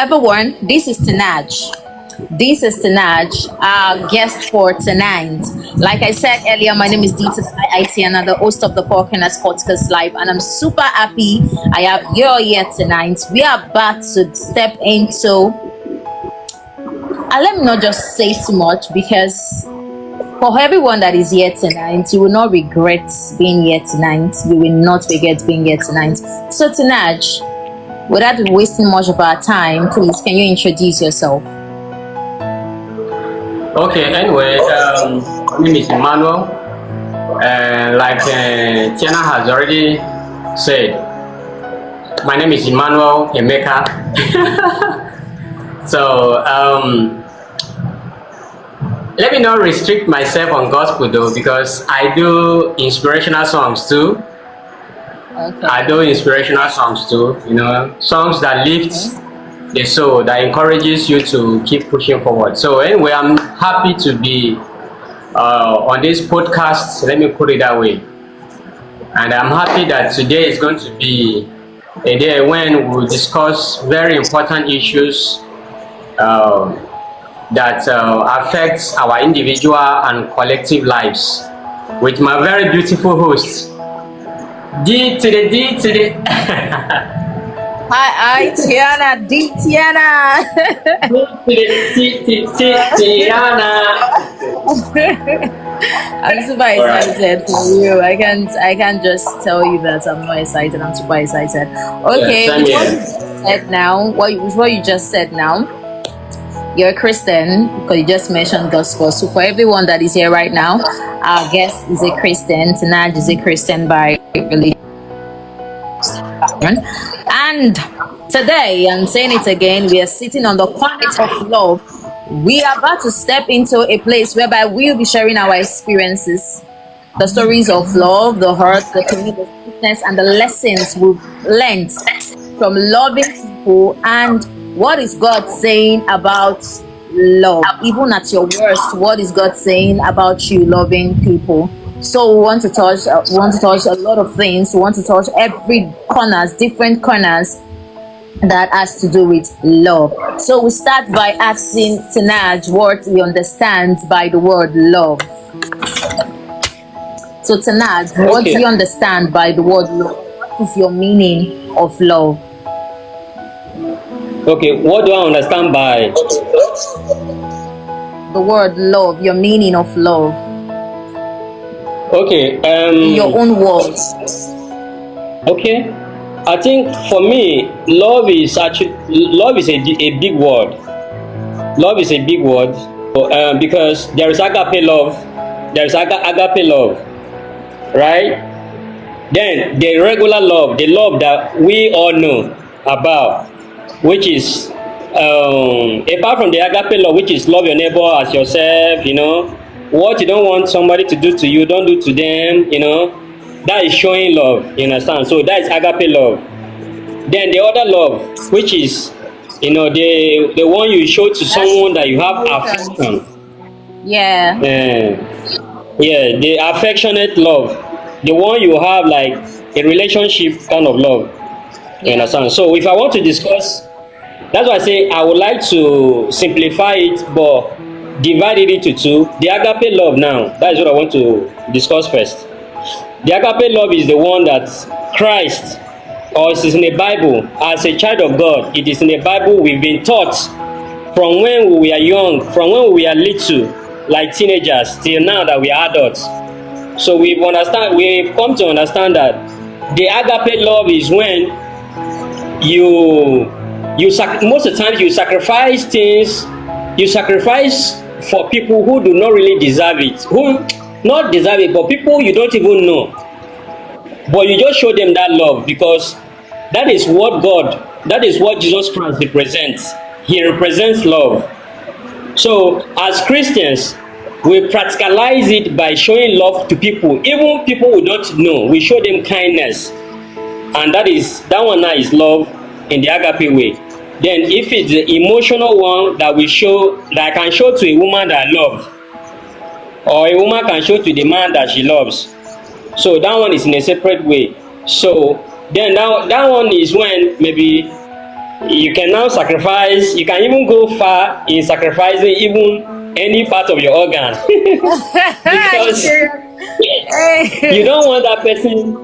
everyone, this is Tanaj. This is Tanaj, our guest for tonight. Like I said earlier, my name is DiiTiana, the host of the Forecast Podcast Live, and I'm super happy I have you all here tonight. We are about to step into, let me not just say too much because for everyone that is here tonight, you will not regret being here tonight. You will not regret being here tonight. So, Tanaj, without wasting much of our time, please, can you introduce yourself? Okay, anyway, my name is Emmanuel. Like Tiana has already said, my name is Emmanuel Emeka. So, let me not restrict myself on gospel though, because I do inspirational songs too. Okay. I do inspirational songs too, songs that lift the soul, that encourages you to keep pushing forward. So anyway, I'm happy to be on this podcast, let me put it that way. And I'm happy that today is going to be a day when we'll discuss very important issues that affects our individual and collective lives with my very beautiful host, D to the Hi, Tiana, DiiTiana. I'm super excited for you. I can't just tell you that I'm not excited. I'm super excited. Okay, before you just said now, you're a Christian because you just mentioned gospel. So for everyone that is here right now, our guest is a Christian. Tanaj is a Christian by religion. And today, I'm saying it again, we are sitting on the planet of love. We are about to step into a place whereby we'll be sharing our experiences, the stories of love, the hurt, the pain, the sweetness, and the lessons we've learned from loving people, and what is God saying about love. Even at your worst, what is God saying about you loving people? So we want to touch a lot of things. We want to touch different corners that has to do with love. So we start by asking Tanaj what he understands by the word love. So Tanaj, what do you understand by the word love? What is your meaning of love? Okay, what do I understand by the word love? Your meaning of love. Okay. In your own words. Okay. I think for me, love is a big word. Love is a big word because there is agape love, right? Then the regular love, the love that we all know about, which is apart from the agape love, which is love your neighbor as yourself, what you don't want somebody to do to you, don't do to them, that is showing love, you understand? So that is agape love. Then the other love, which is the one you show to someone that you have affection. Yeah, the affectionate love, the one you have like a relationship kind of love. You understand? So if I want to discuss, that's why I say I would like to simplify it, but divide it into two. The agape love now, that is what I want to discuss first. The agape love is the one that Christ, or it is in the Bible, as a child of God, it is in the Bible we've been taught from when we were young, from when we were little, like teenagers, till now that we are adults. So we've come to understand that the agape love is when most of the time you sacrifice things, you sacrifice for people who do not really deserve it, but people you don't even know, but you just show them that love because that is what Jesus Christ represents. He represents love. So as Christians, we practicalize it by showing love to people, even people we don't know. We show them kindness, and that one now is love in the agape way. Then if it's the emotional one that I can show to a woman that I love, or a woman can show to the man that she loves, so that one is in a separate way. So then that one is when maybe You can now sacrifice. You can even go far in sacrificing even any part of your organ because you Hey. don't want that person.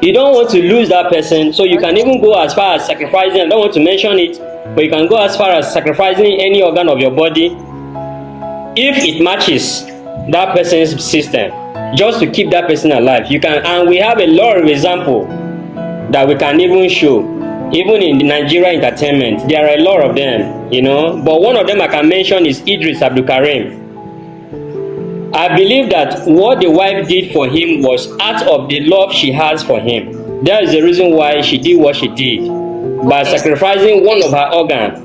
You don't want to lose that person, so you can even go as far as sacrificing. I don't want to mention it, but you can go as far as sacrificing any organ of your body if it matches that person's system, just to keep that person alive. You can, and we have a lot of example that we can even show, even in the Nigeria entertainment. There are a lot of them, you know. But one of them I can mention is Idris Abdul Karim. I believe that what the wife did for him was out of the love she has for him. That is the reason why she did what she did, by Okay. sacrificing one of her organs,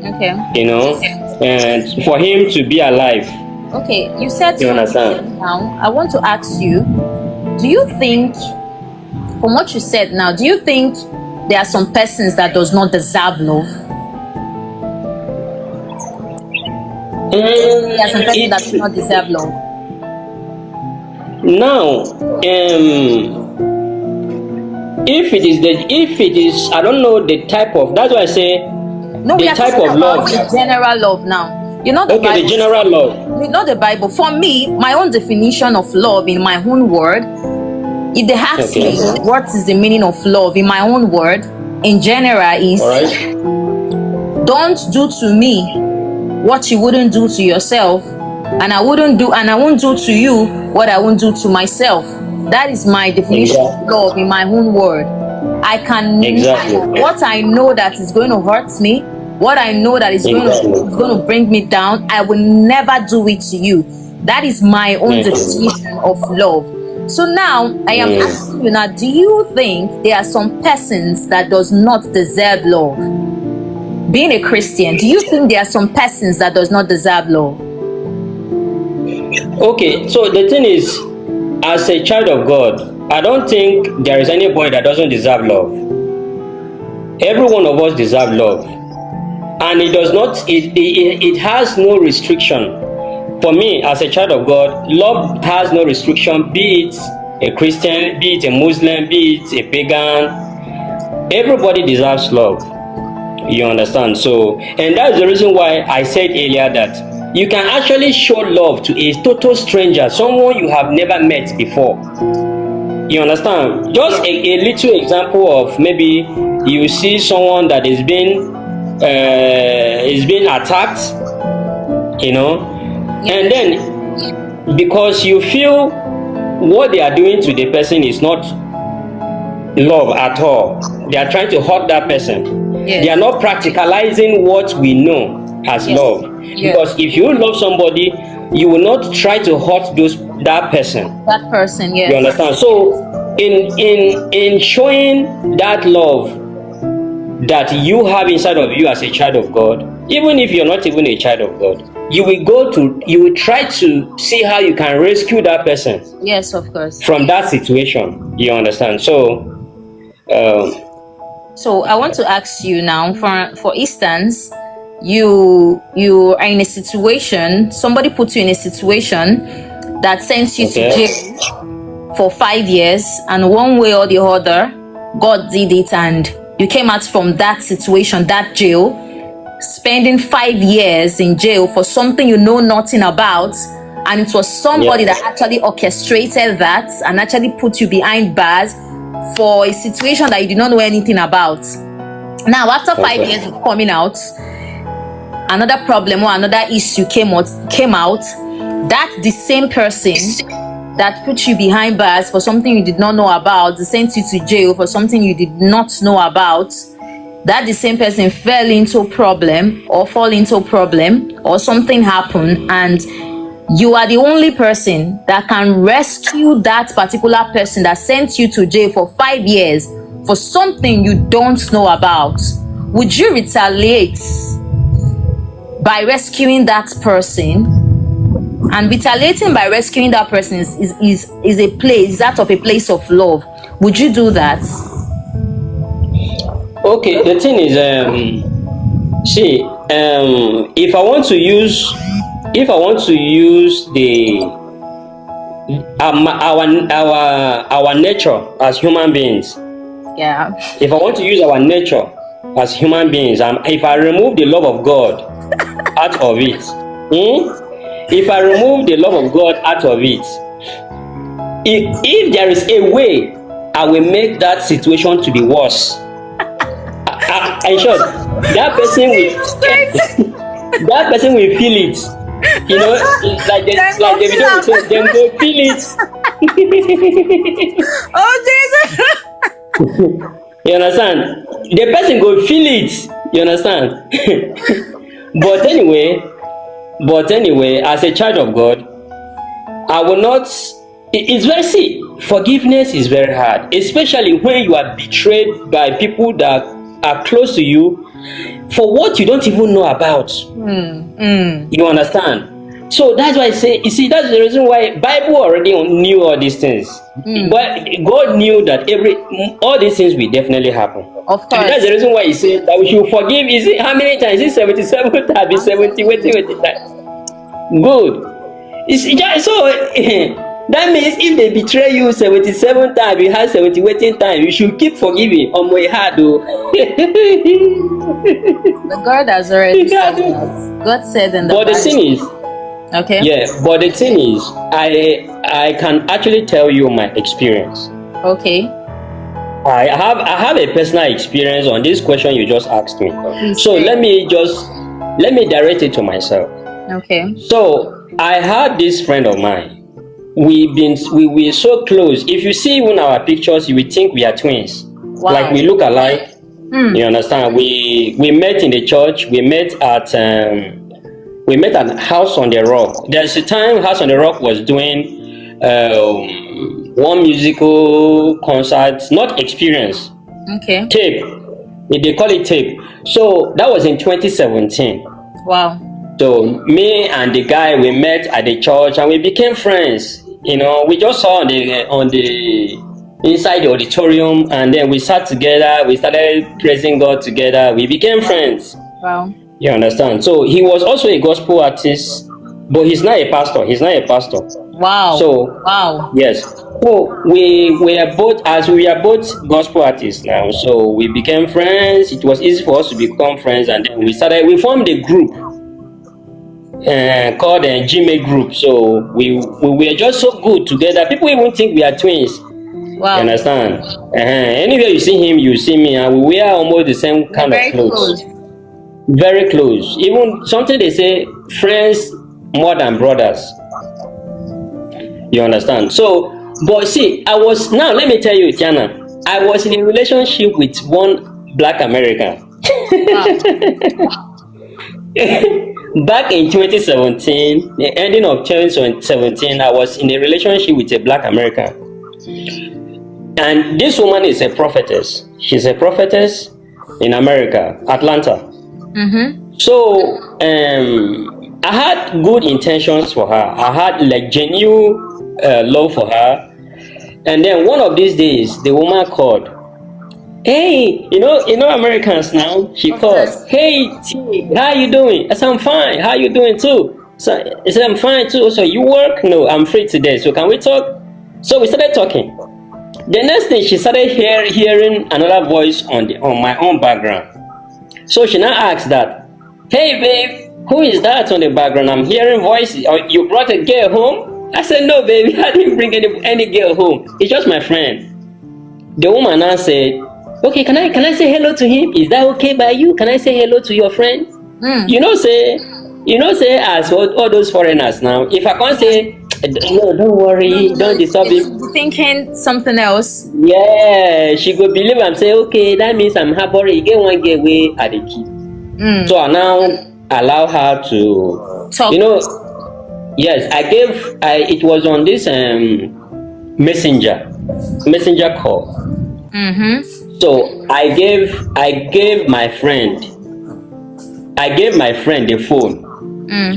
Okay. you know, and for him to be alive. Okay. You said You something understand? now. I want to ask you, do you think, from what you said now, do you think there are some persons that does not deserve love? There are some persons that do not deserve love. Now, if it is, I don't know the type of. That's why I say No, we the are type talking of about love. the general love now. You know the Okay, Bible. the general love. You know the Bible. For me, my own definition of love in my own word, if they ask Okay. me what is the meaning of love in my own word, in general, is All right. don't do to me what you wouldn't do to yourself, and I won't do to you what I won't do to myself. That is my definition of Exactly. love in my own word. I can Exactly. what I know that is going to hurt me, what I know that is Exactly. going to bring me down, I will never do it to you. That is my own Mhm. definition of love. So now I am asking you now, do you think there are some persons that does not deserve love? Being a Christian, do you think there are some persons that does not deserve love? Okay, so the thing is, as a child of God, I don't think there is anybody that doesn't deserve love. Every one of us deserve love, and it does not. It has no restriction. For me, as a child of God, love has no restriction. Be it a Christian, be it a Muslim, be it a pagan. Everybody deserves love. You understand? So, and that's the reason why I said earlier that you can actually show love to a total stranger, someone you have never met before. You understand? Just a little example of, maybe you see someone that is being attacked, you know, and then because you feel what they are doing to the person is not love at all, they are trying to hurt that person. Yes. They are not practicalizing what we know as Yes. love. Yes. Because if you love somebody, you will not try to hurt that person. That person, yes. You understand? So in showing that love that you have inside of you as a child of God, even if you're not even a child of God, you will try to see how you can rescue that person. Yes, of course. From that situation. You understand? So So I want to ask you now, for instance, you are in a situation, somebody put you in a situation that sends you to jail for 5 years, and one way or the other, God did it, and you came out from that situation, that jail, spending 5 years in jail for something you know nothing about, and it was somebody that actually orchestrated that and actually put you behind bars for a situation that you did not know anything about. Now, after 5 years of coming out, another problem or another issue came out. That the same person that put you behind bars for something you did not know about, sent you to jail for something you did not know about, that the same person fell into a problem or something happened, and you are the only person that can rescue that particular person that sent you to jail for 5 years for something you don't know about. Would you retaliate by rescuing that person? And retaliating by rescuing that person is a place, that of a place of love. Would you do that? Okay, the thing is, if I want to use the our nature as human beings, Yeah. if I want to use our nature as human beings, if I remove the love of God out of it, if I remove the love of God out of it, if there is a way I will make that situation to be worse, in short, that person will that person will feel it. You know, it's like the video will say, them go feel it. Oh Jesus! You understand? The person go feel it. You understand? But anyway, as a child of God, I will not. It's very see. Forgiveness is very hard, especially when you are betrayed by people that are close to you for what you don't even know about. You understand? So that's why I say, you see, that's the reason why Bible already knew all these things. But God knew that all these things will definitely happen. Of course. And that's the reason why He said that we should forgive. Is it how many times? Is it 77 times? 70? Wait times. Good. It's just so. That means if they betray you 77 times, you have 70 waiting time, you should keep forgiving. On my heart, though. But God has already said that. God said in the But the Bible. thing is, Okay. yeah, but the thing is, I can actually tell you my experience. Okay. I have a personal experience on this question you just asked me. Please So say. let me direct it to myself. Okay. So I had this friend of mine. We were so close. If you see even our pictures, you will think we are twins. Wow. Like we look alike. You understand? We met in the church. We met at House on the Rock. There's a time House on the Rock was doing one musical concert, not experience. Okay. Tape. They call it tape. So that was in 2017. Wow. So me and the guy, we met at the church and we became friends. You know, we just saw on the inside the auditorium, and then we sat together. We started praising God together. We became friends. Wow. You understand? So he was also a gospel artist, but he's not a pastor. Wow. So Wow. yes. So we are both gospel artists now. So we became friends. It was easy for us to become friends, and then we formed a group called a Gmail group. So we were just so good together. People even think we are twins. Wow. You understand? Anywhere you see him, you see me, and we wear almost the same kind of clothes. Very close. Even something they say, friends more than brothers. You understand? So, but see, let me tell you, Tiana, I was in a relationship with one black American. Back in 2017, the ending of 2017, I was in a relationship with a black American. And this woman is a prophetess. She's a prophetess in America, Atlanta. So, I had good intentions for her. I had like genuine love for her. And then one of these days, the woman called. Hey, you know Americans now. She called. Hey, T, how you doing? I said, I'm fine. How you doing too? So I said, I'm fine too. So you work? No, I'm free today. So can we talk? So we started talking. The next thing, she started hearing another voice on my own background. So she now asked that, hey babe, who is that on the background? I'm hearing voices. You brought a girl home? I said, no baby, I didn't bring any girl home. It's just my friend. The woman now said, okay, can I say hello to him? Is that okay by you? Can I say hello to your friend? Say as all those foreigners now, if I can't say, no, don't worry, don't disturb him. Thinking something else. Yeah, she go believe I'm saying, okay, that means I'm happy. You get one get away at the key. So I now allow her to talk. Yes, it was on this messenger call. So I gave my friend the phone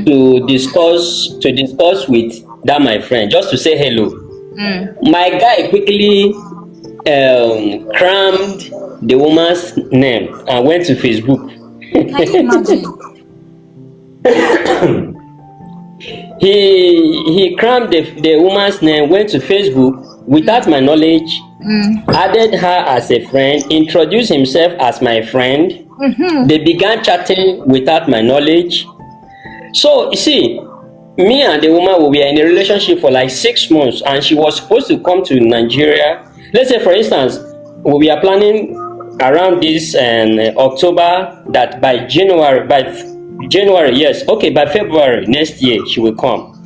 to discuss with that my friend, just to say hello. My guy quickly crammed the woman's name and went to Facebook. Can you imagine? He crammed the woman's name, went to Facebook without my knowledge, added her as a friend, introduced himself as my friend. They began chatting without my knowledge. So you see, me and the woman, we were in a relationship for like 6 months, and she was supposed to come to Nigeria. Let's say, for instance, we are planning around this October, that by January, yes, okay, by February next year she will come.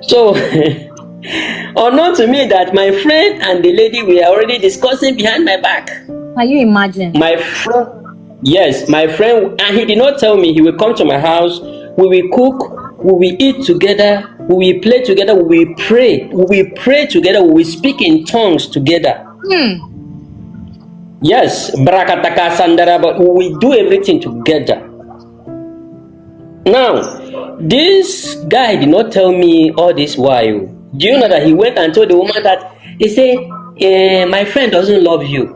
So unknown to me that my friend and the lady were already discussing behind my back. Can you imagine? My friend, yes, my friend, and he did not tell me. He will come to my house, we will cook, we will eat together, we will play together, we will pray together, we will speak in tongues together. Yes, Brakataka Sandara, but we will do everything together. Now, this guy did not tell me all this while. Do you know that he went and told the woman that he said, my friend doesn't love you.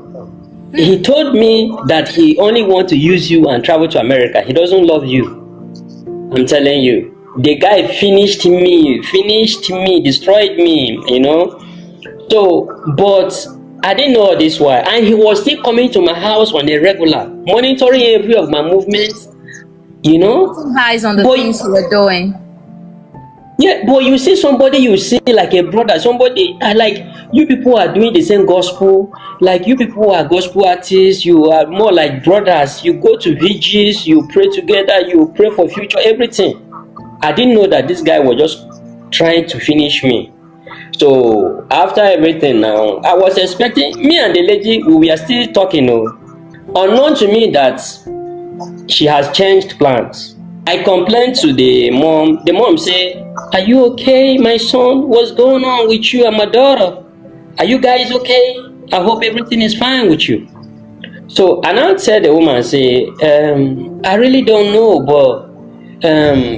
He told me that he only wants to use you and travel to America. He doesn't love you. I'm telling you. The guy finished me, destroyed me, you know. So, but I didn't know all this while. And he was still coming to my house on a regular, monitoring every of my movements, you know. Eyes on the things you were doing. Yeah, but you see somebody you see like a brother, somebody like you people are doing the same gospel, like you people are gospel artists, you are more like brothers, you go to VGs, you pray together, you pray for future, everything. I didn't know that this guy was just trying to finish me. So after everything now, I was expecting, me and the lady, we were still talking, unknown to me that she has changed plans. I complained to the mom. The mom said, "Are you okay, my son? What's going on with you and my daughter? Are you guys okay? I hope everything is fine with you." So I now tell the woman, say, I really don't know, but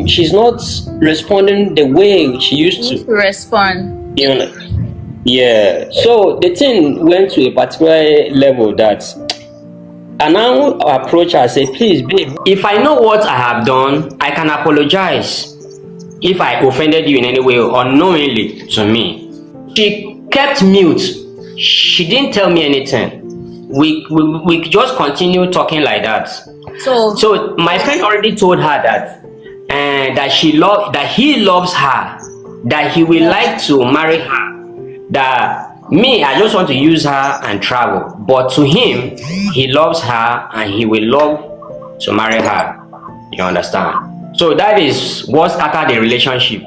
she's not responding the way she used to respond. You know? Yeah. So the thing went to a particular level that I now approach her and say, "Please, babe, if I know what I have done, I can apologize if I offended you in any way unknowingly to me." She kept mute. She didn't tell me anything. We just continue talking like that. So my friend already told her that that he loves her, that he will like to marry her, that me, I just want to use her and travel. But to him, he loves her and he will love to marry her. You understand? So that is what started the relationship.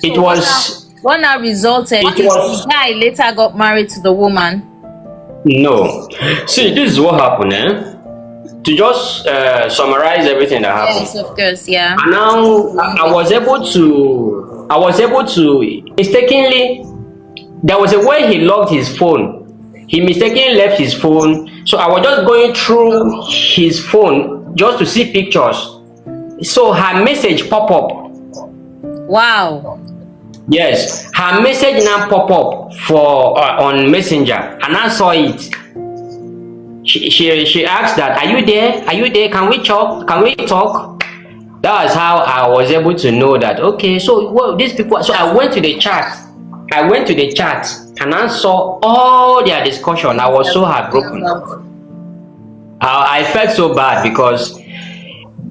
It was what now resulted. The guy later got married to the woman. No. See, this is what happened, To just summarize everything that happened. Yes, of course, yeah. And now I was able to mistakenly. There was a way he locked his phone. He mistakenly left his phone. So I was just going through his phone just to see pictures. So her message pop up. Wow. Yes, her message now pop up for on Messenger, and I saw it. She asked that, "Are you there? Are you there? Can we talk? Can we talk?" That was how I was able to know that. Okay, so these people. So I went to the chat. And I saw all their discussion. I was so heartbroken. I felt so bad because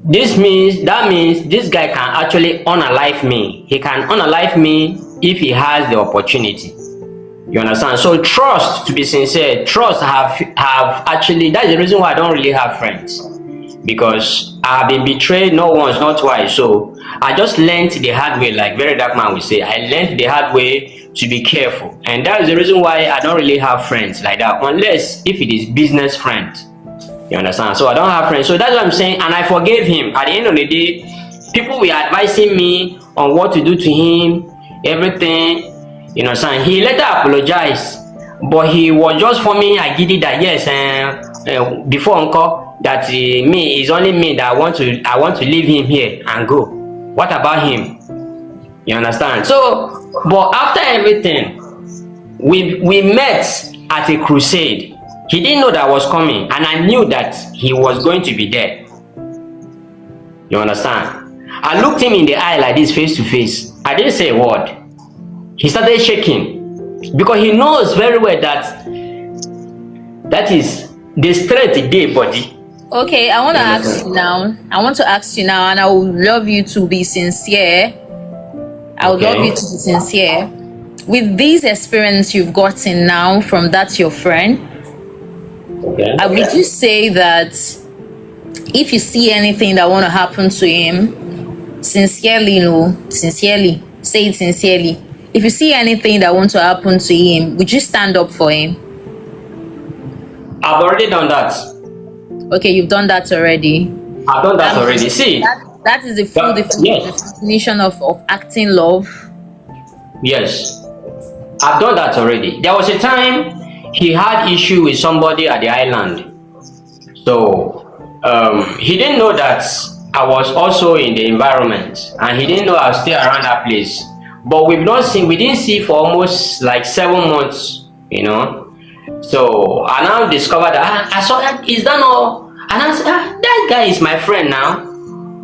that means this guy can actually unalive me. He can unalive me if he has the opportunity. You understand? So trust, to be sincere, trust have actually, that's the reason why I don't really have friends, because I have been betrayed not once, not twice. So I just learned the hard way, like very dark man would say. I learned the hard way to be careful, and that is the reason why I don't really have friends like that, unless if it is business friends. You understand? So I don't have friends. So that's what I'm saying, and I forgave him. At the end of the day, people were advising me on what to do to him, everything. You know, so he later apologized, but he was just forming a giddy that yes, before uncle, that me is only me that I want to leave him here and go. What about him? You understand? So, but after everything, we met at a crusade. He didn't know that I was coming, and I knew that he was going to be there. You understand? I looked him in the eye like this, face to face. I didn't say a word. He started shaking because he knows very well that is the strength in their body. Okay, I want to You ask you understand? now. I want to ask you now, and I would love you to be sincere. I would love you Okay. to be sincere. With this experience you've gotten now from that your friend, Okay. would you say that if you see anything that want to happen to him, sincerely, no, sincerely, say it sincerely. If you see anything that want to happen to him, would you stand up for him? I've already done that. Okay, you've done that already. I've done that That already. means See, that is the full yes, definition of acting love. yes, I've done that already. There was a time he had issue with somebody at the island. So he didn't know that I was also in the environment, and he didn't know I was still around that place. But we didn't see for almost like 7 months, you know. So I now discovered that I saw that, is that all? And I said, that guy is my friend now.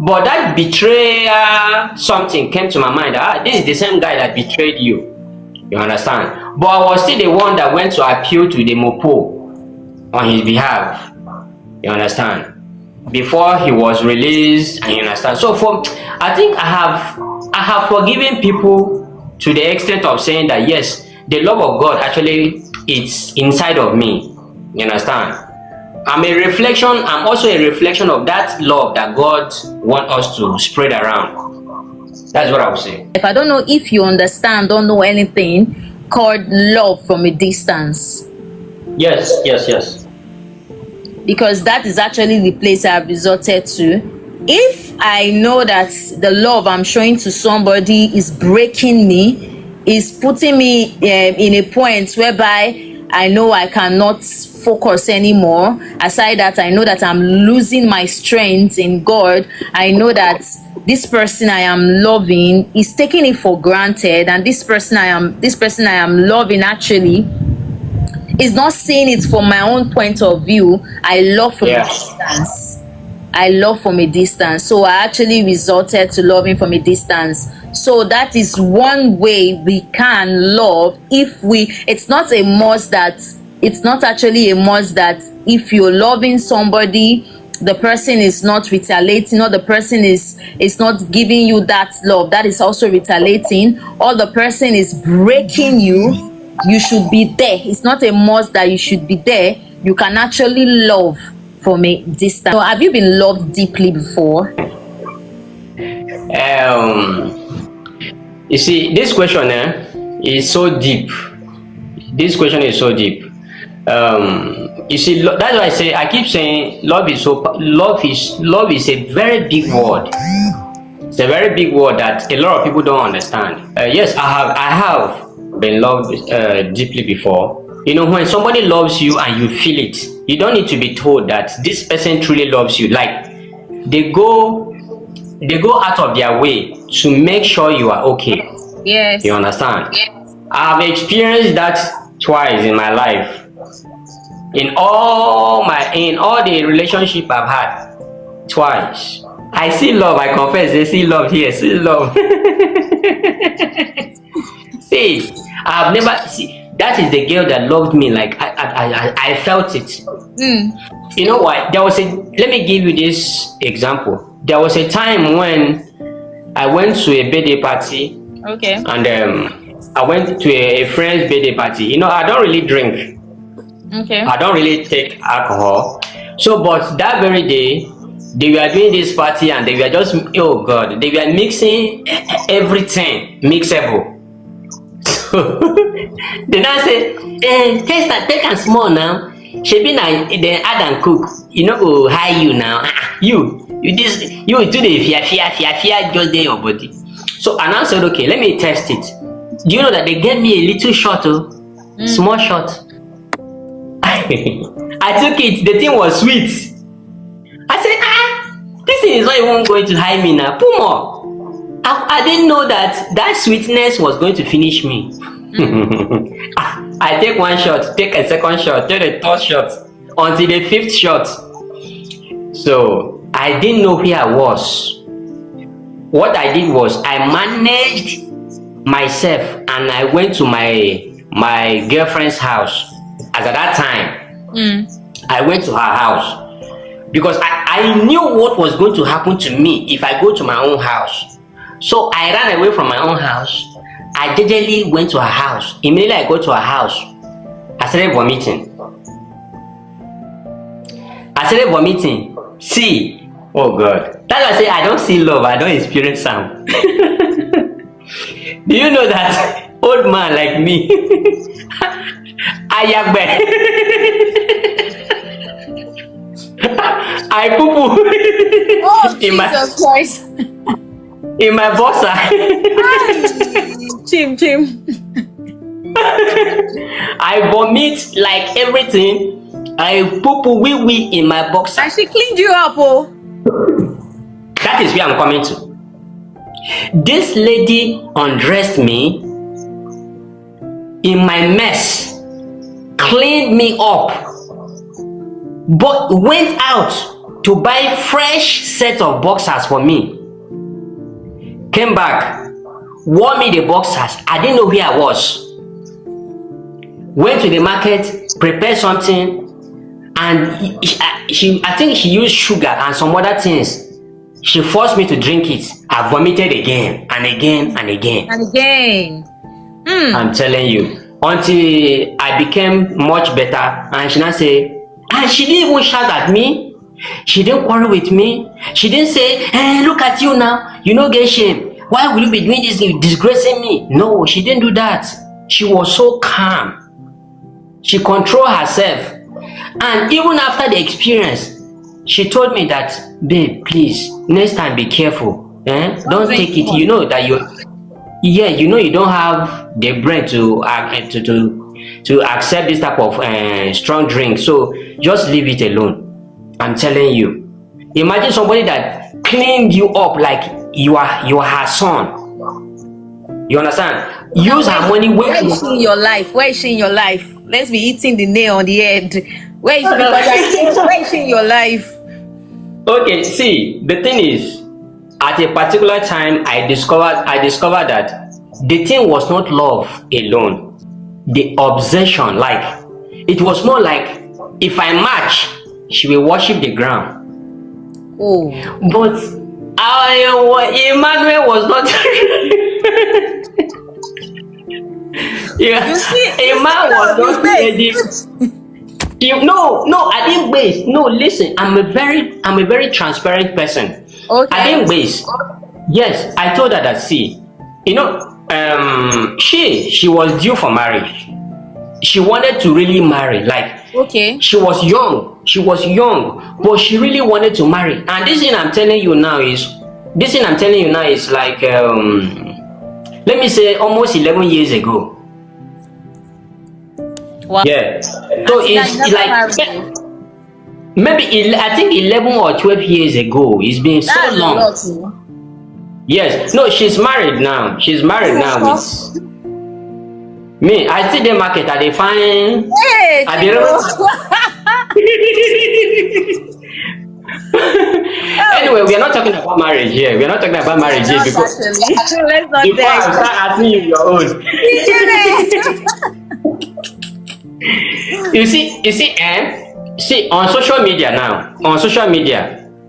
But that betrayal something came to my mind. This is the same guy that betrayed you. You understand? But I was still the one that went to appeal to the Mopo on his behalf. You understand? Before he was released, and you understand. So I think I have forgiven people to the extent of saying that yes, the love of God actually it's inside of me. You understand? I'm also a reflection of that love that God wants us to spread around. That's what I would say. If I don't know if you understand, don't know anything called love from a distance. Yes, yes, yes. Because that is actually the place I've resorted to. If I know that the love I'm showing to somebody is breaking me, is putting me in a point whereby I know I cannot focus anymore, aside that I know that I'm losing my strength in God, I know that this person I am loving is taking it for granted, and this person I am loving actually is not seeing it from my own point of view. I love from a Yeah. distance. I love from a distance. So I actually resorted to loving from a distance. So that is one way we can love. It's not a must that, it's not actually a must that if you're loving somebody, the person is not retaliating, or the person is not giving you that love, that is also retaliating, or the person is breaking you, you should be there. It's not a must that you should be there. You can actually love from a distance. So have you been loved deeply before? You see, this question is so deep. This question is so deep. You see, that's why I keep saying love is a very big word. It's a very big word that a lot of people don't understand. Yes, I have been loved deeply before. You know, when somebody loves you and you feel it, you don't need to be told that this person truly loves you. Like they go out of their way to make sure you are okay. Yes. You understand? I've experienced that twice in my life. In all the relationship I've had, twice. I see love, I confess, they see love here, see love. See, I've never see that is the girl that loved me, like I felt it. You know what? Let me give you this example. There was a time when I went to a birthday party. Okay. And I went to a friend's birthday party. You know, I don't really drink. Okay. I don't really take alcohol. So, but that very day, they were doing this party and they were just, oh God, they were mixing everything mixable. Then I say, taste and take and small now. She be now, then add and cook. You know, go high you now. You do the fear just there your body. So I now said, okay, let me test it. Do you know that they gave me a little shot, small shot. I took it. The thing was sweet. I said, this thing is not even going to hide me now. Put more. I didn't know that sweetness was going to finish me. I take one shot, take a second shot, take a third shot, until the fifth shot. So I didn't know where I was. What I did was I managed myself and I went to my girlfriend's house. As at that time, I went to her house. because I knew what was going to happen to me if I go to my own house. So I ran away from my own house. I diligently went to her house. Immediately I go to her house, I started vomiting. See, oh God. That's why I say I don't see love, I don't experience sound. Do you know that old man like me? I poo-poo Oh, Jesus Christ. in my boxer. Chim. I vomit like everything. I poo-poo wee in my boxer. And she cleaned you up, oh. That is where I'm coming to. This lady undressed me in my mess, cleaned me up, but went out to buy fresh set of boxers for me. Came back, wore me the boxers. I didn't know where I was. Went to the market, prepared something, and I think she used sugar and some other things. She forced me to drink it. I vomited again and again and again. And again. I'm telling you. Until I became much better. And she now say, and she didn't even shout at me. She didn't quarrel with me. She didn't say, hey, look at you now. You don't get shame. Why will you be doing this? You're disgracing me. No, she didn't do that. She was so calm. She controlled herself. And even after the experience, she told me that, babe, please, next time be careful. Don't take it. You know that you don't have the brain to accept this type of strong drink. So just leave it alone. I'm telling you. Imagine somebody that cleaned you up like you are her son. You understand? Use her money. Where is she in your life? Where is she in your life? Let's be eating the nail on the head. Where is she in your life? Okay, see, the thing is, at a particular time, I discovered that the thing was not love alone. The obsession, like, it was more like, if I match, she will worship the ground. Oh. But Emmanuel was not. Yeah, Emmanuel was not ready. No, I didn't waste. No, listen, I'm a very transparent person. Okay. I didn't waste. Yes, I told her that, see, you know, she was due for marriage. She wanted to really marry, like, okay. She was young, but she really wanted to marry. And this thing I'm telling you now is like, let me say almost 11 years ago. Wow. Yeah. So it's like maybe I think 11 or 12 years ago. It's been so long. Yes. No, she's married now. With me. I see the market. Are they fine? Hey, Anyway, we are not talking about marriage here. Because let's not before I start asking you your own. You see, see on social media now.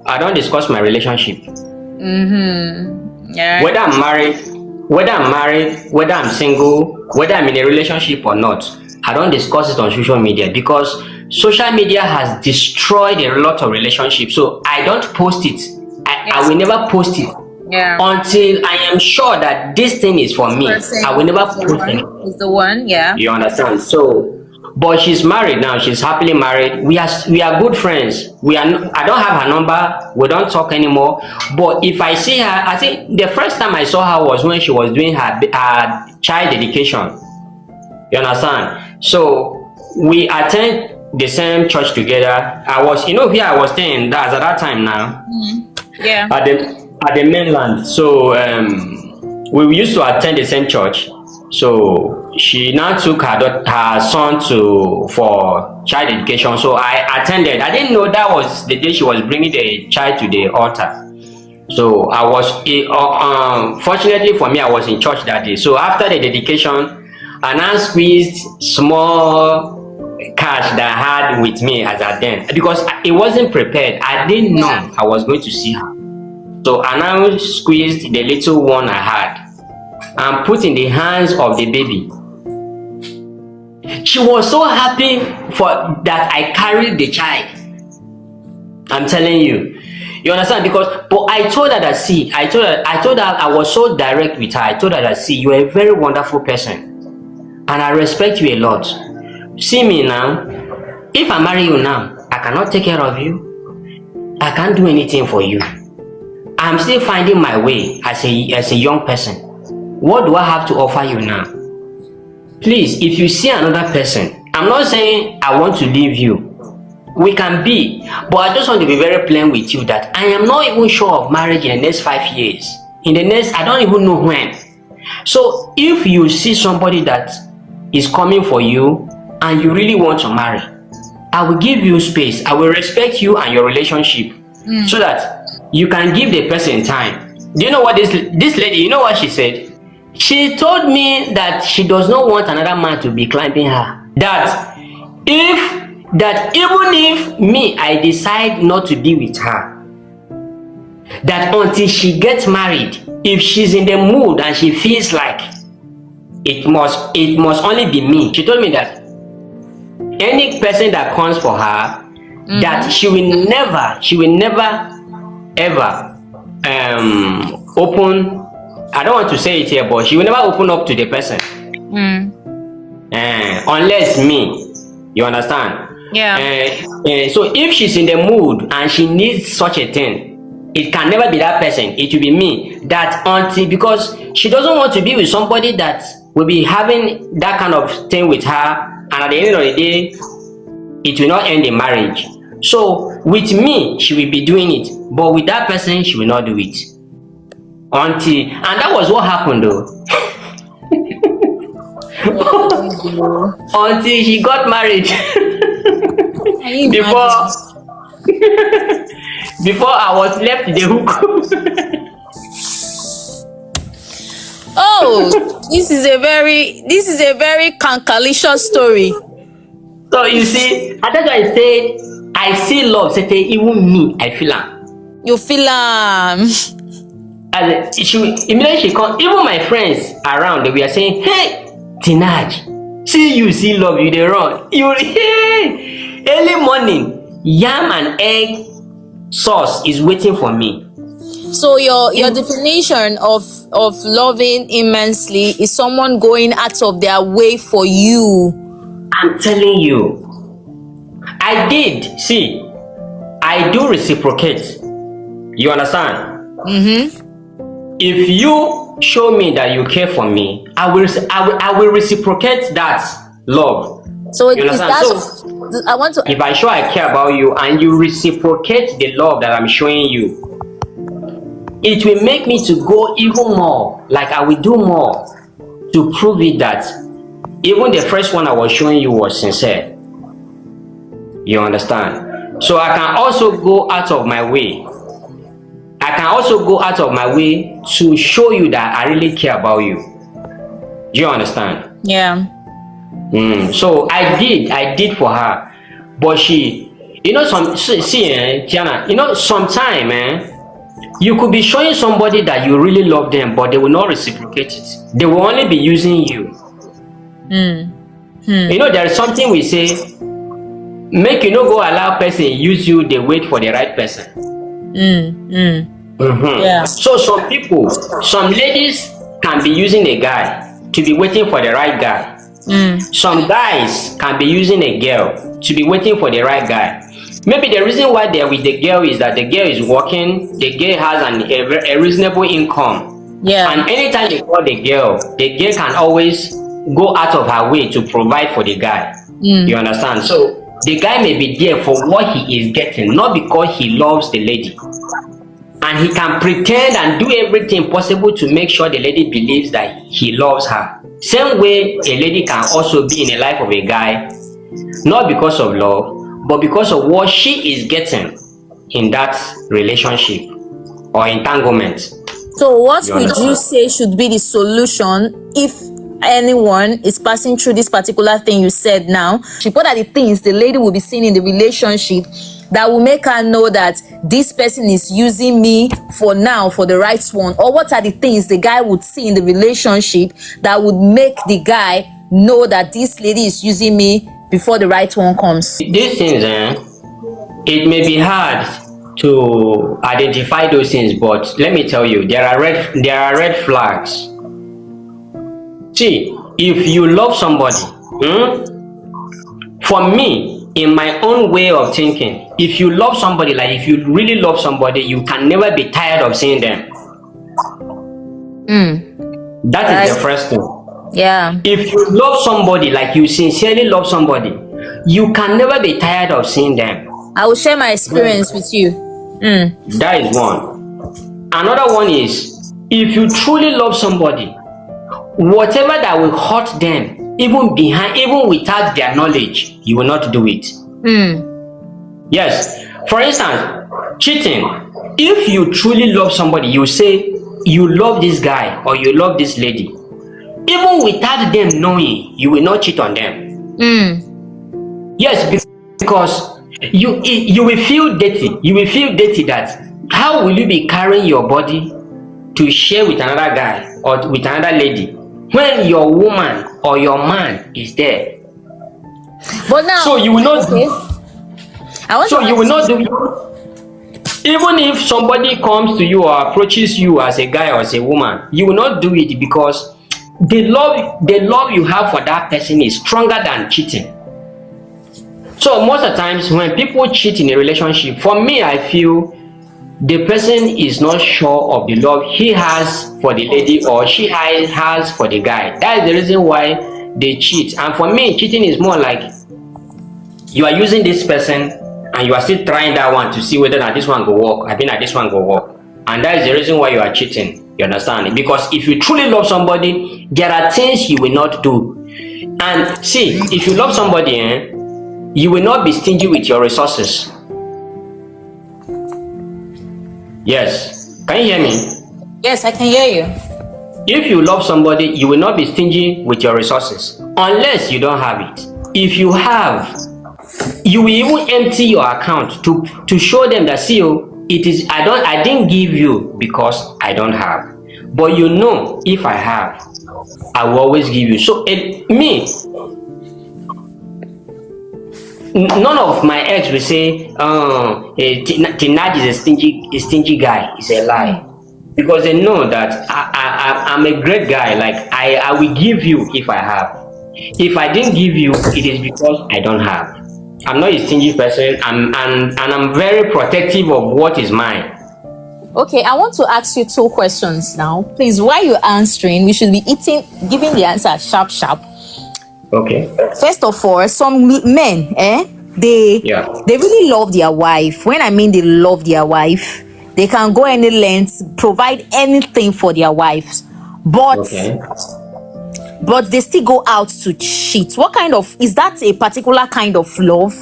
I don't discuss my relationship. Yeah. Whether I'm married, whether I'm single, whether I'm in a relationship or not, I don't discuss it on social media because social media has destroyed a lot of relationships. So I don't post it. I will never post it. Yeah. Until I am sure that this thing is for me. I will never post it. It's the one, yeah. You understand? So, but she's married now. She's happily married. We are good friends. I don't have her number. We don't talk anymore. But if I see her, I think the first time I saw her was when she was doing her child dedication. You understand? So we attend the same church together. I was, here I was staying. That's at that time now. Yeah. At the mainland. So we used to attend the same church. So she now took her son for child education. So I attended. I didn't know that was the day she was bringing the child to the altar. So I was, fortunately for me, I was in church that day. So after the dedication, I now squeezed small cash that I had with me as at then, because it wasn't prepared. I didn't know I was going to see her. So I now squeezed the little one I had and put in the hands of the baby. She was so happy for that I carried the child. I'm telling you. You understand? Because but I told her that, see, I told her I was so direct with her. I told her that, see, you're a very wonderful person and I respect you a lot. See me now. If I marry you now, I cannot take care of you. I can't do anything for you. I'm still finding my way as a young person. What do I have to offer you now? Please, if you see another person, I'm not saying I want to leave you. We can be, but I just want to be very plain with you that I am not even sure of marriage in the next 5 years. In the next, I don't even know when. So if you see somebody that is coming for you and you really want to marry, I will give you space. I will respect you and your relationship so that you can give the person time. Do you know what this lady, you know what she said? She told me that she does not want another man to be climbing her. That even if me, I decide not to be with her, that until she gets married, if she's in the mood and she feels like it must only be me. She told me that any person that comes for her, that she will never ever open, I don't want to say it here, but she will never open up to the person unless me. You understand? Yeah. So if she's in the mood and she needs such a thing, it can never be that person. It will be me. That until, because she doesn't want to be with somebody that will be having that kind of thing with her, and at the end of the day, it will not end the marriage. So with me, she will be doing it, but with that person, she will not do it. And that was what happened though. Until she got married. before I was left the hook. Oh, this is a very cankalicious story. So you see, and that's why I said I see love. Say even me, I feel am. You feel Immediately she come, even my friends around, they were saying, "Hey, Tinaj, see love, you dey run. You hey, early morning, yam and egg sauce is waiting for me." So your definition of loving immensely is someone going out of their way for you. I'm telling you, I do reciprocate. You understand? If you show me that you care for me, I will reciprocate that love. So you understand? So I want to. If I show I care about you and you reciprocate the love that I'm showing you, it will make me to go even more. Like I will do more to prove it that even the first one I was showing you was sincere. You understand? So I can also go out of my way. To show you that I really care about you. Do you understand? Yeah. So I did for her. But she, Tiana, sometime, you could be showing somebody that you really love them, but they will not reciprocate it. They will only be using you. There is something we say, make you not go allow person use you, they wait for the right person. Yeah. So some ladies can be using a guy to be waiting for the right guy. Some guys can be using a girl to be waiting for the right guy. Maybe the reason why they're with the girl is that the girl is working, the girl has a reasonable income. Yeah. And anytime they call the girl can always go out of her way to provide for the guy. You understand? So the guy may be there for what he is getting, not because he loves the lady. And he can pretend and do everything possible to make sure the lady believes that he loves her. Same way a lady can also be in the life of a guy, not because of love, but because of what she is getting in that relationship or entanglement. So what would you say should be the solution if anyone is passing through this particular thing you said now, what are the things the lady will be seeing in the relationship that will make her know that this person is using me for now for the right one? Or what are the things the guy would see in the relationship that would make the guy know that this lady is using me before the right one comes? These things, it may be hard to identify those things, but let me tell you, there are red flags. See, if you love somebody, for me, in my own way of thinking, if you love somebody, like if you really love somebody, you can never be tired of seeing them. That is the first thing. Yeah. If you love somebody, like you sincerely love somebody, you can never be tired of seeing them. I will share my experience with you. That is one. Another one is, if you truly love somebody, whatever that will hurt them, even without their knowledge, you will not do it. Yes. For instance, cheating. If you truly love somebody, you say you love this guy or you love this lady, even without them knowing, you will not cheat on them. Yes, because you will feel dirty. You will feel dirty that how will you be carrying your body to share with another guy or with another lady when your woman or your man is there? But now, so you will not. Okay. You will not do it. Even if somebody comes to you or approaches you as a guy or as a woman, you will not do it because the love you have for that person is stronger than cheating. So most of the times when people cheat in a relationship, for me, I feel the person is not sure of the love he has for the lady or she has for the guy. That is the reason why they cheat. And for me, cheating is more like you are using this person and you are still trying that one to see whether that this one will work. I think that this one will work. And that is the reason why you are cheating. You understand? Because if you truly love somebody, there are things you will not do. And see, if you love somebody, you will not be stingy with your resources. Yes. Can you hear me? Yes, I can hear you. If you love somebody, you will not be stingy with your resources unless you don't have it. If you have, you will even empty your account to show them that, see, it is I didn't give you because I don't have. But you know, if I have, I will always give you. So none of my ex will say, Tinaj is a stingy guy. It's a lie. Because they know that I'm a great guy. Like, I will give you if I have. If I didn't give you, it is because I don't have. I'm not a stingy person, and I'm very protective of what is mine. Okay, I want to ask you 2 questions now. Please, while you're answering, we should be giving the answer sharp. Okay. First of all, some men, they really love their wife. When I mean they love their wife, they can go any lengths, provide anything for their wives. But they still go out to cheat. What kind of, is that a particular kind of love?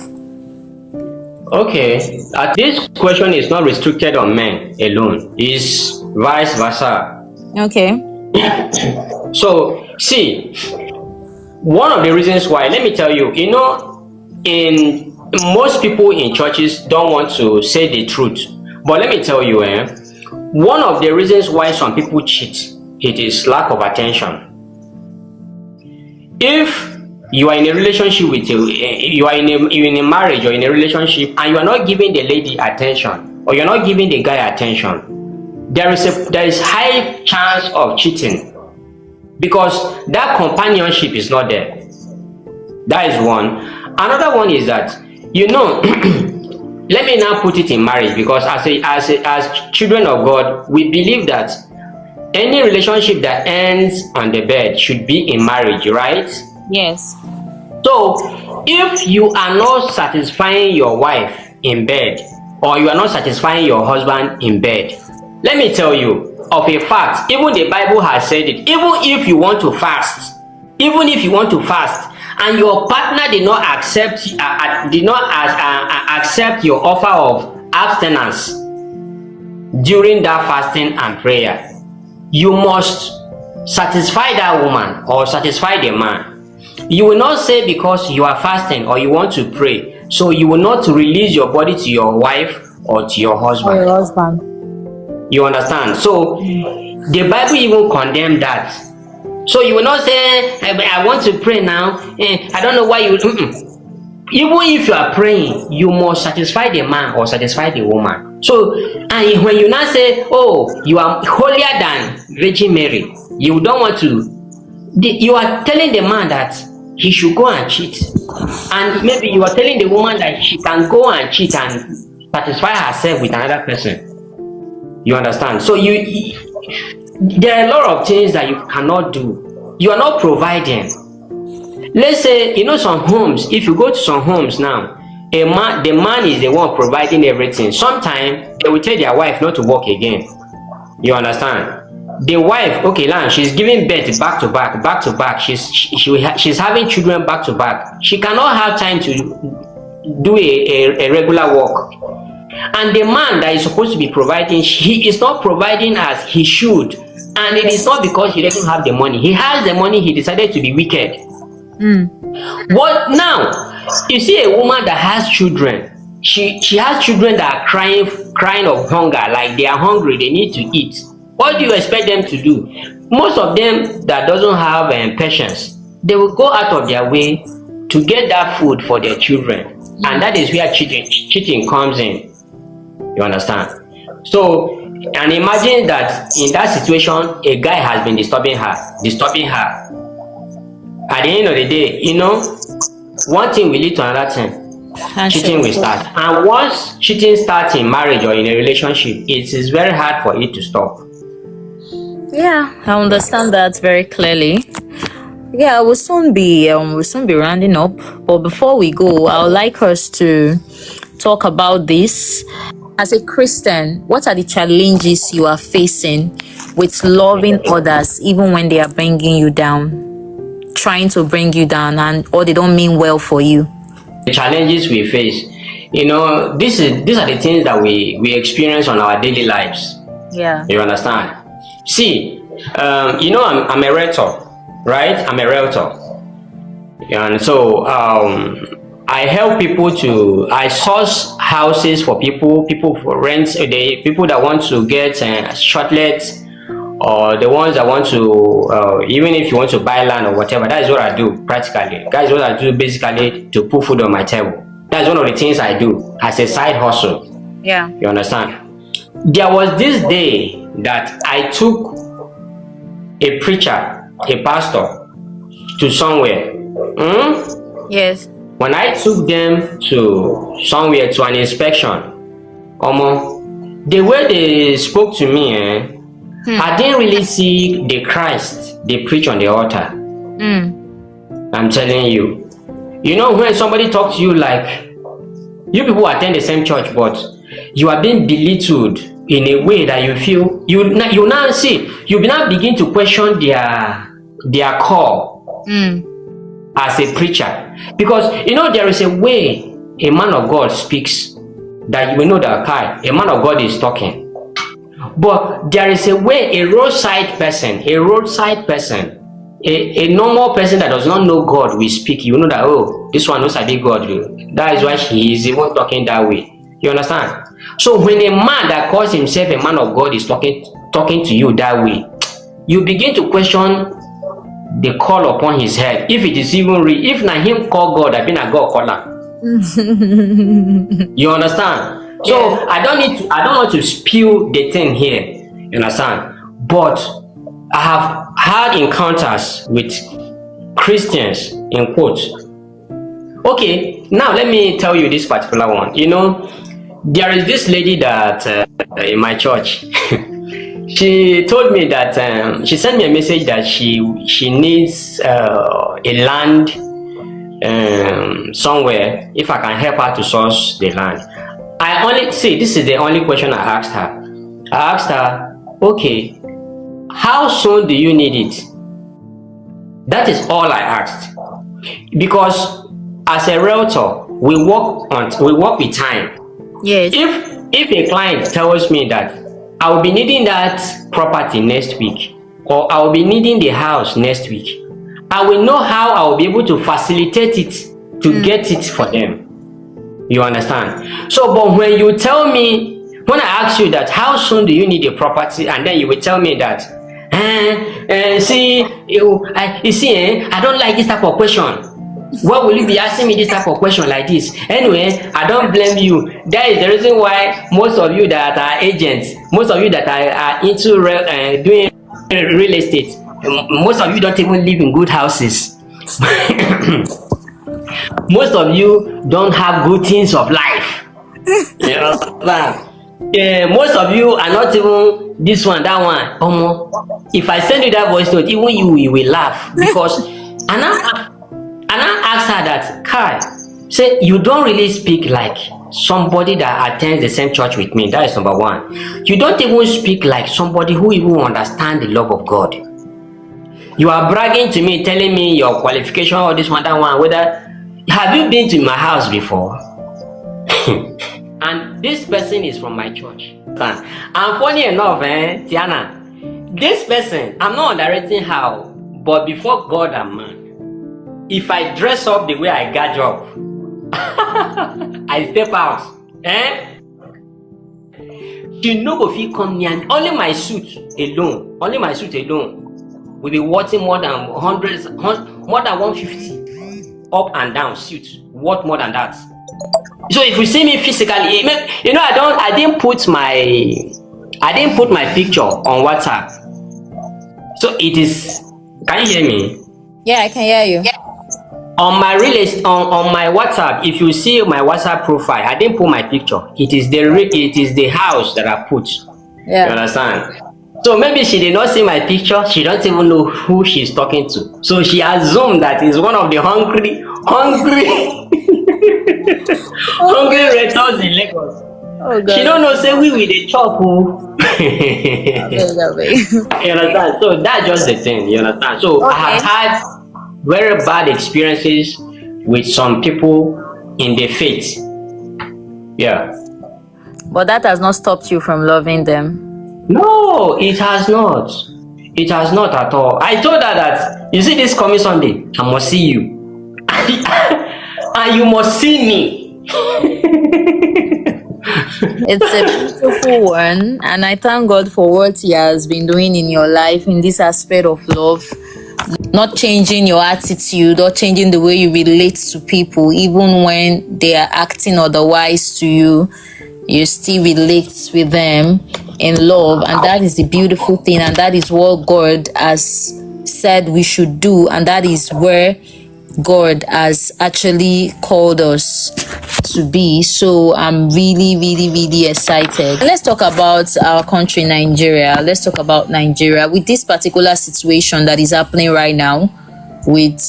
Okay, this question is not restricted on men alone. It's vice versa. Okay. So, see, one of the reasons why, let me tell you, in most people in churches don't want to say the truth. But let me tell you, one of the reasons why some people cheat, it is lack of attention. If you are in a relationship with you are in a marriage or in a relationship and you are not giving the lady attention or you're not giving the guy attention, there is high chance of cheating because that companionship is not there. That is one. Another one is that, let me now put it in marriage, because as children of God, we believe that any relationship that ends on the bed should be in marriage, right? Yes. So if you are not satisfying your wife in bed or you are not satisfying your husband in bed, let me tell you of a fact, even the Bible has said it, even if you want to fast and your partner did not accept your offer of abstinence during that fasting and prayer, you must satisfy that woman or satisfy the man. You will not say because you are fasting or you want to pray, so you will not release your body to your wife or to your Or husband. your husband. You understand? So the Bible even condemned that. So you will not say, I want to pray now. I don't know why you. Even if you are praying, you must satisfy the man or satisfy the woman. So, and when you now say, oh, you are holier than Virgin Mary, you don't want to. You are telling the man that he should go and cheat, and maybe you are telling the woman that she can go and cheat and satisfy herself with another person. You understand? So there are a lot of things that you cannot do. You are not providing. Let's say, some homes, if you go to some homes now, the man is the one providing everything. Sometimes they will tell their wife not to work again. You understand? The wife, okay, now she's giving birth back to back. She's having children back to back. She cannot have time to do a regular work. And the man that is supposed to be providing, he is not providing as he should. And it is not because he doesn't have the money. He has the money, he decided to be wicked. What now? You see a woman that has children. She has children that are crying of hunger, like they are hungry, they need to eat. What do you expect them to do? Most of them that doesn't have patience, they will go out of their way to get that food for their children. And that is where cheating comes in. You understand? So, and imagine that in that situation, a guy has been disturbing her. At the end of the day, one thing will lead to another thing. Cheating will start. And once cheating starts in marriage or in a relationship, it is very hard for it to stop. Yeah, I understand that very clearly. Yeah, we'll soon be rounding up. But before we go, I would like us to talk about this. As a Christian, what are the challenges you are facing with loving others even when they are bringing you down, trying to bring you down, or they don't mean well for you? The challenges we face, these are the things that we experience on our daily lives. Yeah. You understand? See, I'm a realtor, right? I'm a realtor. And so I help people I source houses for people for rent, people that want to get shortlets, or the ones that want to, even if you want to buy land or whatever. That is what I do practically. That is what I do basically to put food on my table. That's one of the things I do as a side hustle. Yeah. You understand? There was this day that I took a preacher, a pastor, to somewhere. Yes. When I took them to somewhere to an inspection, the way they spoke to me, I didn't really see the Christ they preach on the altar. I'm telling you. When somebody talks to you like, you people attend the same church, but you are being belittled in a way that you feel, you now begin to question their call as a preacher. Because there is a way a man of God speaks that you will know that a man of God is talking. But there is a way a roadside person, a normal person that does not know God will speak. You know that, oh, this one knows I did God. That is why he is even talking that way. You understand? So when a man that calls himself a man of God is talking to you that way, you begin to question the call upon his head, if it is even real. If not him call God, I've been a God caller. You understand? So Yeah. I don't want to spill the thing here. You understand? But I have had encounters with Christians, in quotes. Okay, now let me tell you this particular one. There is this lady that in my church. She told me that she sent me a message that she needs a land somewhere, if I can help her to source the land. This is the only question I asked her. I asked her, okay, how soon do you need it? That is all I asked. Because as a realtor, we work with time. Yes. If a client tells me that I will be needing that property next week, or I will be needing the house next week, I will know how I will be able to facilitate it to get it for them. You understand? So, but when you tell me, when I ask you that, how soon do you need a property, and then you will tell me that, I don't like this type of question. Why will you be asking me this type of question like this? Anyway, I don't blame you. That is the reason why most of you that are agents, most of you that are into doing real estate, most of you don't even live in good houses. Most of you don't have good things of life. You know? Yeah, most of you are not even this one, that one. If I send you that voice note, even you will laugh, because and I asked her that, Kai, say you don't really speak like somebody that attends the same church with me. That is number one. You don't even speak like somebody who even understands the love of God. You are bragging to me, telling me your qualification or this one, that one. Whether have you been to my house before? And this person is from my church. And funny enough, Tiana, this person, I'm not underrating how, but before God and man, if I dress up the way I got up, I step out, you know if you come near, only my suit alone will be worth more than 150 up and down suit, worth more than that. So if you see me physically, you know, I didn't put my picture on WhatsApp. So it is. Can you hear me? Yeah, I can hear you. On my on my WhatsApp, if you see my WhatsApp profile, I didn't put my picture. It is the house that I put. Yeah. You understand? So maybe she did not see my picture. She don't even know who she's talking to. So she assumed that it's one of the hungry rentals in Lagos. Oh, God. She don't know, say we with the chop. You understand? So that's just the thing. You understand? So okay. I have had very bad experiences with some people in the faith. Yeah. But that has not stopped you from loving them. No, it has not. It has not at all. I told her that, you see this coming Sunday, I must see you. And you must see me. It's a beautiful one, and I thank God for what He has been doing in your life in this aspect of love. Not changing your attitude or changing the way you relate to people, even when they are acting otherwise to you, you still relate with them in love, and that is the beautiful thing, and that is what God has said we should do, and that is where God has actually called us to be. So I'm really excited. Let's talk about our country, Nigeria. Let's talk about Nigeria with this particular situation that is happening right now with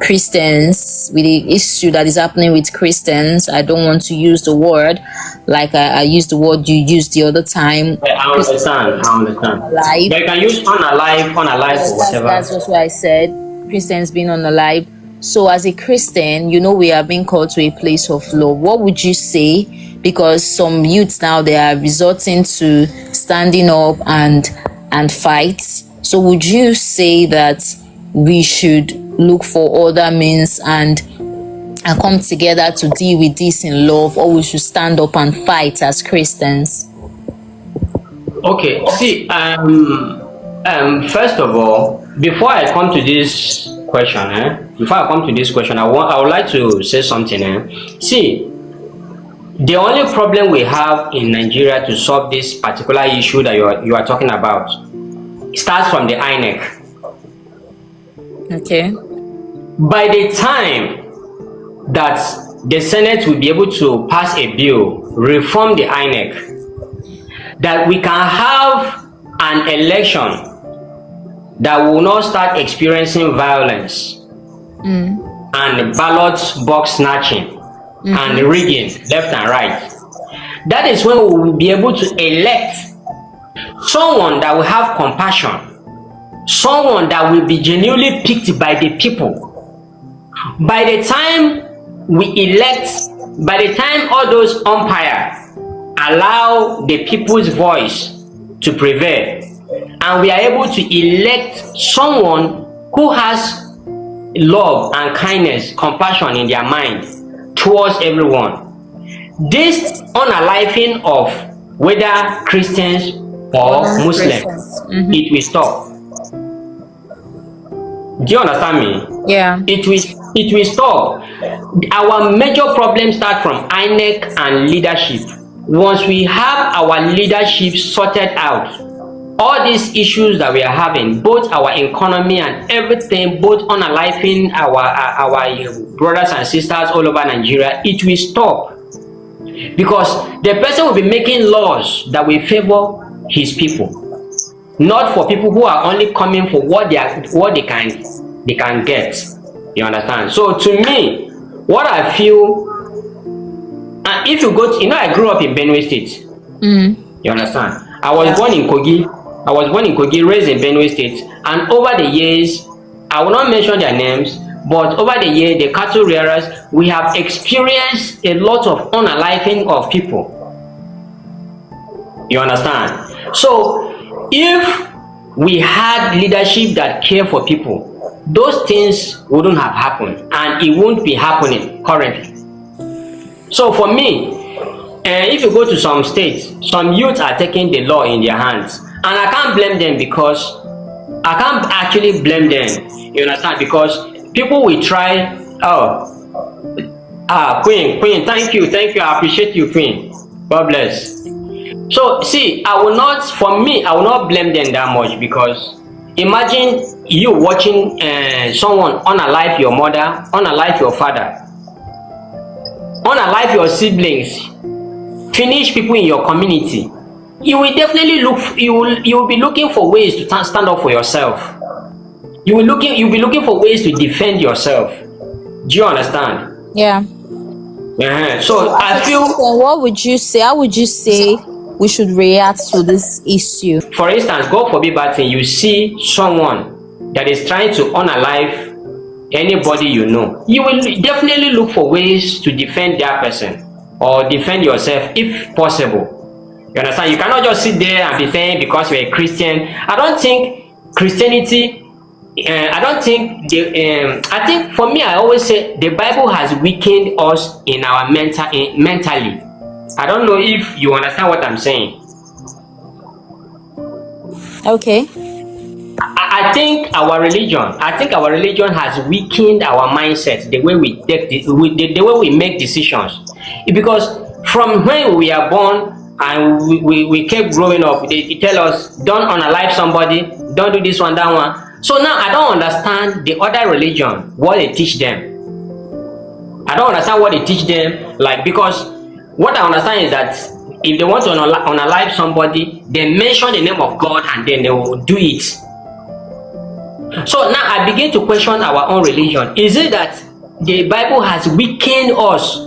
Christians, with the issue that is happening with Christians. I don't want to use the word like I used the word you used the other time. Yeah, I understand. Alive. They can use unalive, yes, or whatever. That's just what I said. Christians being unalive. So as a Christian, you know, we are being called to a place of love. What would you say? Because some youths now, they are resorting to standing up and fight. So would you say that we should look for other means and come together to deal with this in love, or we should stand up and fight as Christians? Okay, see, first of all, before I come to this question, I would like to say something. See, the only problem we have in Nigeria to solve this particular issue that you are talking about starts from the INEC. Okay. By the time that the Senate will be able to pass a bill, reform the INEC, that we can have an election that will not start experiencing violence and ballot box snatching and rigging left and right. That is when we will be able to elect someone that will have compassion, someone that will be genuinely picked by the people. By the time all those umpires allow the people's voice to prevail, and we are able to elect someone who has love and kindness, compassion in their mind towards everyone, this unaliving of whether Christians or Muslims, it will stop. Do you understand me? Yeah. It will stop. Our major problems start from INEC and leadership. Once we have our leadership sorted out, all these issues that we are having, both our economy and everything, both unaliving our brothers and sisters all over Nigeria, it will stop. Because the person will be making laws that will favor his people, not for people who are only coming for what they can get. You understand? So to me, what I feel, and if you go to, I grew up in Benue State. You understand? I was born in Kogi, raised in Benue State, and over the years, I will not mention their names, but over the year, the cattle rearers, we have experienced a lot of unaliving of people. You understand? So, if we had leadership that care for people, those things wouldn't have happened, and it won't be happening currently. So for me, if you go to some states, some youths are taking the law in their hands, and I can't blame them, because I can't actually blame them. You understand? Because people will try. Queen, thank you, I appreciate you, Queen. God bless. So see, I will not blame them that much, because imagine you watching someone unalive your mother, unalive your father, unalive your siblings, finish people in your community. You will definitely you will be looking for ways to stand up for yourself. You'll be looking for ways to defend yourself. Do you understand? Yeah. So I feel. What would you say? How would you say we should react to this issue? For instance, God forbid bad thing, you see someone that is trying to unalive anybody you know, you will definitely look for ways to defend that person or defend yourself if possible. You understand? You cannot just sit there and be saying because you're a Christian. I don't think Christianity. I think for me, I always say the Bible has weakened us in our mentally. I don't know if you understand what I'm saying. Okay. I think our religion has weakened our mindset, the way we take the way we make decisions. Because from when we are born and we kept growing up, they tell us don't unalive somebody, don't do this one, that one. So now I don't understand the other religion, what they teach them. I don't understand what they teach them, because what I understand is that if they want to unalive somebody, they mention the name of God and then they will do it. So now I begin to question our own religion. Is it that the Bible has weakened us?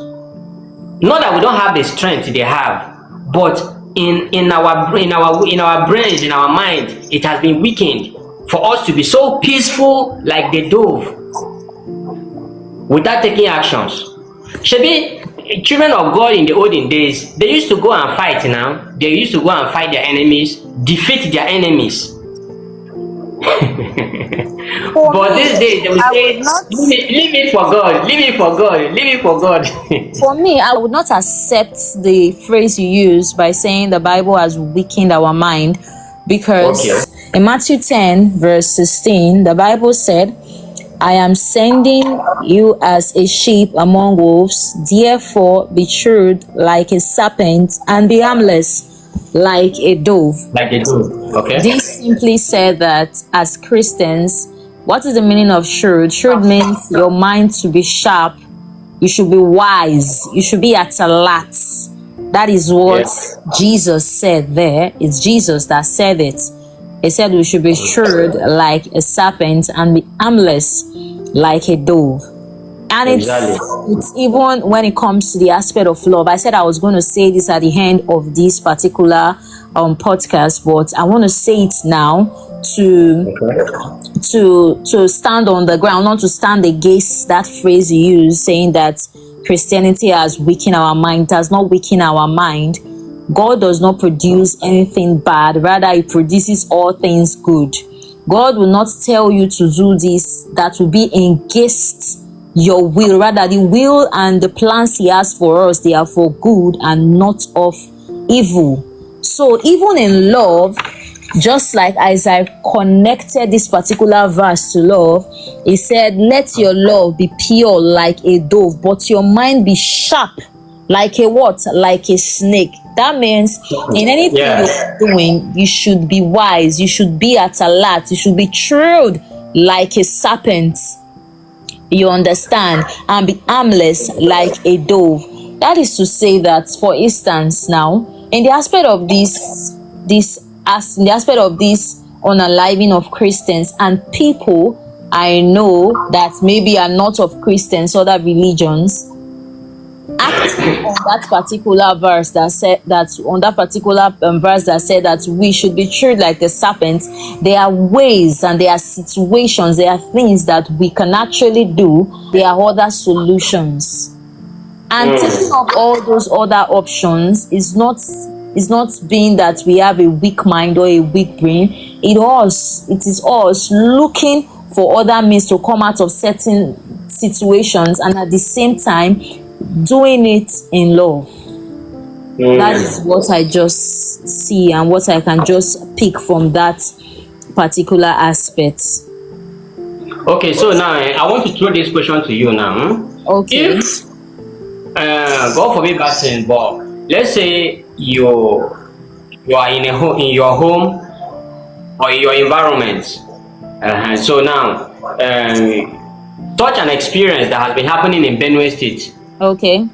Not that we don't have the strength they have, but in our brains, in our mind, it has been weakened for us to be so peaceful like the dove without taking actions. Shebi, children of God in the olden days, they used to go and fight. Now they used to go and fight their enemies, defeat their enemies. But these days they will say, leave it for God, leave it for God, leave it for God. For me, I would not accept the phrase you use by saying the Bible has weakened our mind, because in Matthew 10 verse 16, the Bible said, I am sending you as a sheep among wolves, therefore be shrewd like a serpent and be harmless like a dove. Like a dove. Okay. This simply said that as Christians, what is the meaning of shrewd? Shrewd means your mind to be sharp, you should be wise, you should be at alert. That is what Jesus said there. It's Jesus that said it. He said we should be shrewd like a serpent and be harmless like a dove. And it's even when it comes to the aspect of love. I said I was going to say this at the end of this particular podcast, but I want to say it now to stand on the ground, not to stand against that phrase you use, saying that Christianity has weakened our mind. It has not weakened our mind. God does not produce anything bad, rather he produces all things good. God will not tell you to do this that will be against your will. Rather, the will and the plans he has for us, they are for good and not of evil. So even in love, just like as I connected this particular verse to love, he said, let your love be pure like a dove, but your mind be sharp like a what? Like a snake. That means in anything Yeah. you're doing, you should be wise, you should be at alert, you should be shrewd like a serpent. You understand? And be harmless like a dove. That is to say that, for instance, now in the aspect of this in the aspect of this unaliving of Christians and people I know that maybe are not of Christians, other religions, acting on that particular verse that said that we should be treated like the serpent, there are ways and there are situations, there are things that we can actually do. There are other solutions, and taking up all those other options is not being that we have a weak mind or a weak brain. It is us looking for other means to come out of certain situations, and at the same time doing it in love. That is what I just see and what I can just pick from that particular aspect. Okay, so now I want to throw this question to you now. Okay. If God forbid bad thing, but let's say you are in your home or in your environment. So now such an experience that has been happening in Benue State Okay.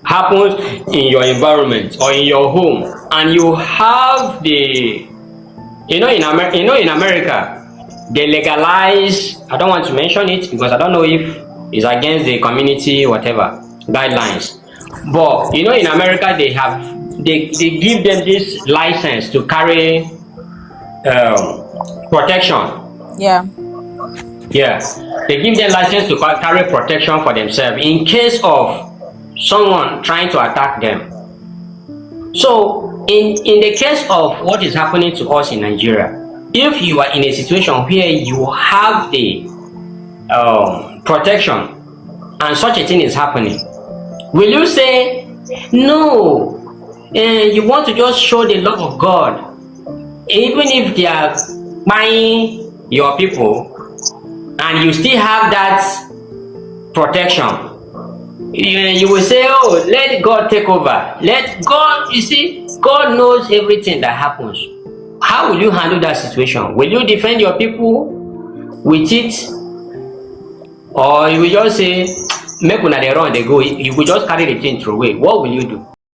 happens in your environment or in your home, and you have the in America they legalize, I don't want to mention it because I don't know if it's against the community whatever guidelines, but in America they give them this license to carry protection. Yeah. They give them license to carry protection for themselves in case of someone trying to attack them. So in the case of what is happening to us in Nigeria, if you are in a situation where you have the protection and such a thing is happening, will you say no? You want to just show the love of God even if they are buying your people and you still have that protection? You will say, oh, let God take over. Let God, you see, God knows everything that happens. How will you handle that situation? Will you defend your people with it? Or you will just say, make una dey run, they go, you will just carry the thing through away? What will you do?